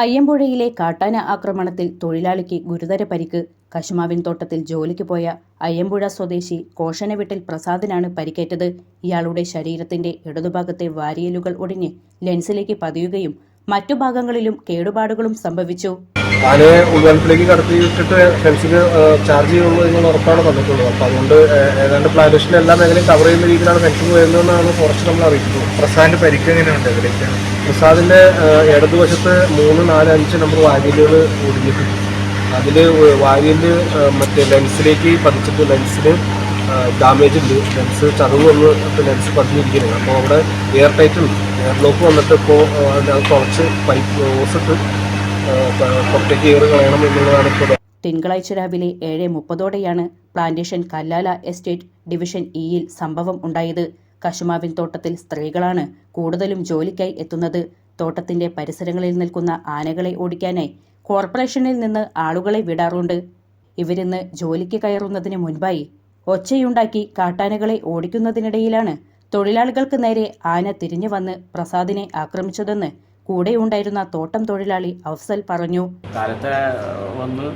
അയ്യമ്പുഴയിലെ കാട്ടാന ആക്രമണത്തിൽ തൊഴിലാളിക്ക് ഗുരുതര പരിക്ക്. കശുമാവിൻ തോട്ടത്തിൽ ജോലിക്ക് പോയ അയ്യമ്പുഴ സ്വദേശി കോഷനവീട്ടിൽ പ്രസാദിനാണ് പരിക്കേറ്റത്. ഇയാളുടെ ശരീരത്തിന്റെ ഇടതുഭാഗത്തെ വാരിയലുകൾ ഒടിഞ്ഞ് ലെൻസിലേക്ക് പതിയുകയും മറ്റു ഭാഗങ്ങളിലും കേടുപാടുകളും സംഭവിച്ചു. ആനയെ ഉൾവനത്തിലേക്ക് കടത്തിയിട്ടിട്ട് ഫെൻസിന് ചാർജ് ചെയ്യുള്ളൂ എന്നുള്ള ഉറപ്പാണ് തന്നിട്ടുള്ളത്. അപ്പോൾ അതുകൊണ്ട് ഏതാണ്ട് പ്ലാന്റേഷൻ്റെ എല്ലാ മേഖലയും കവർ ചെയ്യുന്ന രീതിയിലാണ് ഫെൻസിങ് വരുന്നതെന്നാണ് ഫോറസ്റ്റ് നമ്മൾ അറിയിച്ചത്. പ്രസാദിന്റെ പരിക്ക് എങ്ങനെയുണ്ട്? എവിടേക്കാണ്? പ്രസാദിന്റെ ഇടതുവശത്ത് 3, 4, 5 നമ്പർ വാരിയലുകൾ ഒടിഞ്ഞിട്ടുണ്ട്. അതിൽ വാരിയല് മറ്റേ ലെൻസിലേക്ക് പതിച്ചിട്ട് ലെൻസിന് ഡാമേജ് ഉണ്ട്. ലെൻസ് ചതവ് വന്ന് ലെൻസ് പതിഞ്ഞിരിക്കുന്നത്. അപ്പോൾ അവിടെ എയർ ടൈറ്റ് ഉണ്ട്. എയർ ബ്ലോക്ക് വന്നിട്ട് ഇപ്പോൾ കുറച്ച് പൈപ്പ് ഓസിട്ട് പുറത്തേക്ക് എയർ കളയണം എന്നുള്ളതാണ് ഇപ്പോൾ. തിങ്കളാഴ്ച രാവിലെ 7:30ഓടെയാണ് പ്ലാന്റേഷൻ കല്ലാല എസ്റ്റേറ്റ് ഡിവിഷൻ ഇയിൽ സംഭവം ഉണ്ടായത്. കശുമാവിൻ തോട്ടത്തിൽ സ്ത്രീകളാണ് കൂടുതലും ജോലിക്കായി എത്തുന്നത്. തോട്ടത്തിന്റെ പരിസരങ്ങളിൽ നിൽക്കുന്ന ആനകളെ ഓടിക്കാനായി കോർപ്പറേഷനിൽ നിന്ന് ആളുകളെ വിടാറുണ്ട്. ഇവരിന്ന് ജോലിക്ക് കയറുന്നതിന് മുൻപായി ഒച്ചയുണ്ടാക്കി കാട്ടാനകളെ ഓടിക്കുന്നതിനിടയിലാണ് തൊഴിലാളികൾക്ക് നേരെ ആന തിരിഞ്ഞു വന്ന് പ്രസാദിനെ ആക്രമിച്ചതെന്ന് കൂടെയുണ്ടായിരുന്ന തോട്ടം തൊഴിലാളി അഫ്സൽ പറഞ്ഞു. കാലത്തെ വന്ന്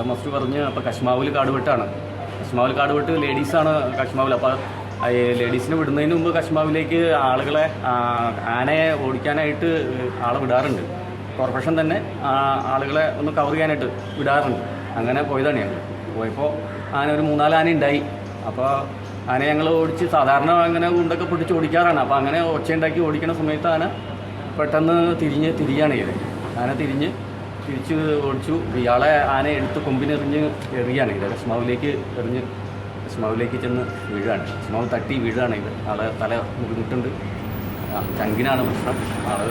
മസ്റ്റ് പറഞ്ഞ് അപ്പോൾ കശുമാവിൽ കാടുവെട്ടാണ്. കശുമാവിൽ കാടുവെട്ട് ലേഡീസാണ് കശുമാവിൽ. അപ്പോൾ ലേഡീസിനെ വിടുന്നതിന് മുമ്പ് കശുമാവിലേക്ക് ആളുകളെ ആനയെ ഓടിക്കാനായിട്ട് ആളെ വിടാറുണ്ട്. കോർപ്പറേഷൻ തന്നെ ആളുകളെ ഒന്ന് കവർ ചെയ്യാനായിട്ട് വിടാറുണ്ട്. അങ്ങനെ പോയതാണ് ഞങ്ങൾ. പോയപ്പോൾ ആന ഒരു 3-4 ആന ഉണ്ടായി. അപ്പോൾ ആന ഞങ്ങൾ ഓടിച്ച് സാധാരണ അങ്ങനെ ഉണ്ടൊക്കെ പൊട്ടിച്ച് ഓടിക്കാറാണ്. അപ്പോൾ അങ്ങനെ ഒച്ചയുണ്ടാക്കി ഓടിക്കുന്ന സമയത്ത് ആന പെട്ടെന്ന് തിരിയാണ് ചെയ്തത്. ആന തിരിച്ച് ഓടിച്ചു. ഇയാളെ ആന എടുത്ത് കൊമ്പിനെറിഞ്ഞ് എറിയാണ് ഇത്. കശുമാവിലേക്ക് എറിഞ്ഞ് കശുമാവിലേക്ക് ചെന്ന് വീഴാണ്. കശുമാവ് തട്ടി വീഴാണ് ഇത്. ആളെ തല മുറിഞ്ഞിട്ടുണ്ട്. ചങ്കിനാണ് പ്രശ്നം. ആള്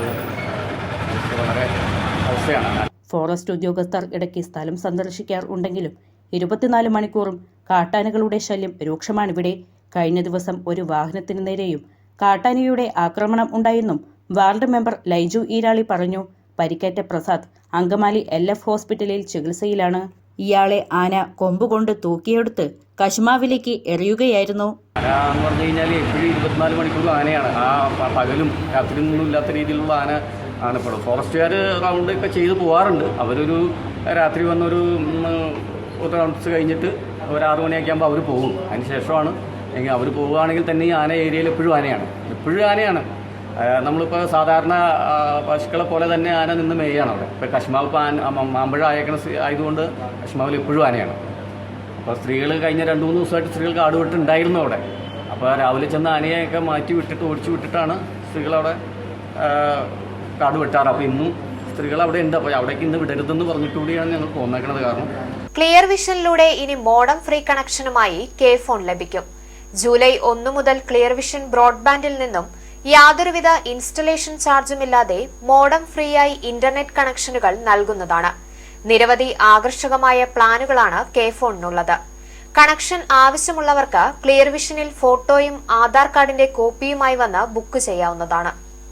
വളരെ അവസ്ഥയാണ്. ഫോറസ്റ്റ് ഉദ്യോഗസ്ഥർ ഇടയ്ക്ക് സ്ഥലം സന്ദർശിക്കാറുണ്ടെങ്കിലും 24 മണിക്കൂറും കാട്ടാനകളുടെ ശല്യം രൂക്ഷമാണിവിടെ. കഴിഞ്ഞ ദിവസം ഒരു വാഹനത്തിനു നേരെയും കാട്ടാനയുടെ ആക്രമണം ഉണ്ടായെന്നും വാർഡ് മെമ്പർ ലൈജു ഈരാളി പറഞ്ഞു. പരിക്കേറ്റ പ്രസാദ് അങ്കമാലി LF ഹോസ്പിറ്റലിൽ ചികിത്സയിലാണ്. ഇയാളെ ആന കൊമ്പുകൊണ്ട് തൂക്കിയെടുത്ത് കശുമാവിലേക്ക് എറിയുകയായിരുന്നു. ആന എന്ന് പറഞ്ഞു കഴിഞ്ഞാൽ എപ്പോഴും 24 മണിക്കൂറും ആനയാണ്. പകലും രാത്രിയൊന്നും ഇല്ലാത്ത രീതിയിലുള്ള ആണ് ഇപ്പോൾ. ഫോറസ്റ്റുകാർ റൗണ്ട് ഒക്കെ ചെയ്ത് പോകാറുണ്ട്. അവരൊരു രാത്രി വന്നൊരു റൗണ്ട്സ് കഴിഞ്ഞിട്ട് ഒരു 6 മണിയൊക്കെ ആകുമ്പോൾ അവർ പോകും. അതിന് ശേഷമാണ് എങ്കിൽ അവർ പോവുകയാണെങ്കിൽ തന്നെ ഈ ആന ഏരിയയിൽ എപ്പോഴും ആനയാണ്. നമ്മളിപ്പോൾ സാധാരണ പശുക്കളെ പോലെ തന്നെ ആന നിന്ന് മേയാണ് അവിടെ. ഇപ്പോൾ കശുമാവ് ഇപ്പോൾ മാമ്പഴം ആയതുകൊണ്ട് കശുമാവിൽ എപ്പോഴും ആനയാണ്. അപ്പോൾ സ്ത്രീകൾ കഴിഞ്ഞ 2-3 ദിവസമായിട്ട് സ്ത്രീകൾ കാടുവിട്ടുണ്ടായിരുന്നു അവിടെ. അപ്പോൾ രാവിലെ ചെന്ന് ആനയൊക്കെ ഓടിച്ചു വിട്ടിട്ടാണ് സ്ത്രീകളവിടെ കാട് വെട്ടാറ്. അപ്പോൾ ഇന്നും സ്ത്രീകൾ അവിടെ ഉണ്ട്. അപ്പോൾ അവിടേക്ക് ഇന്ന് വിടരുതെന്ന് പറഞ്ഞിട്ടുകൂടിയാണ് ഞങ്ങൾ പോന്നേക്കുന്നത്. കാരണം ക്ലിയർ വിഷനിലൂടെ ഇനി മോഡം ഫ്രീ കണക്ഷനുമായി കെ ഫോൺ ലഭിക്കും. ജൂലൈ 1 മുതൽ ക്ലിയർ വിഷൻ ബ്രോഡ്ബാൻഡിൽ നിന്നും യാതൊരുവിധ ഇൻസ്റ്റലേഷൻ ചാർജുമില്ലാതെ മോഡം ഫ്രീ ആയി ഇന്റർനെറ്റ് കണക്ഷനുകൾ നൽകുന്നതാണ്. നിരവധി ആകർഷകമായ പ്ലാനുകളാണ് കെ ഫോണിനുള്ളത്. കണക്ഷൻ ആവശ്യമുള്ളവർക്ക് ക്ലിയർ വിഷനിൽ ഫോട്ടോയും ആധാർ കാർഡിന്റെ കോപ്പിയുമായി വന്ന് ബുക്ക് ചെയ്യാവുന്നതാണ്.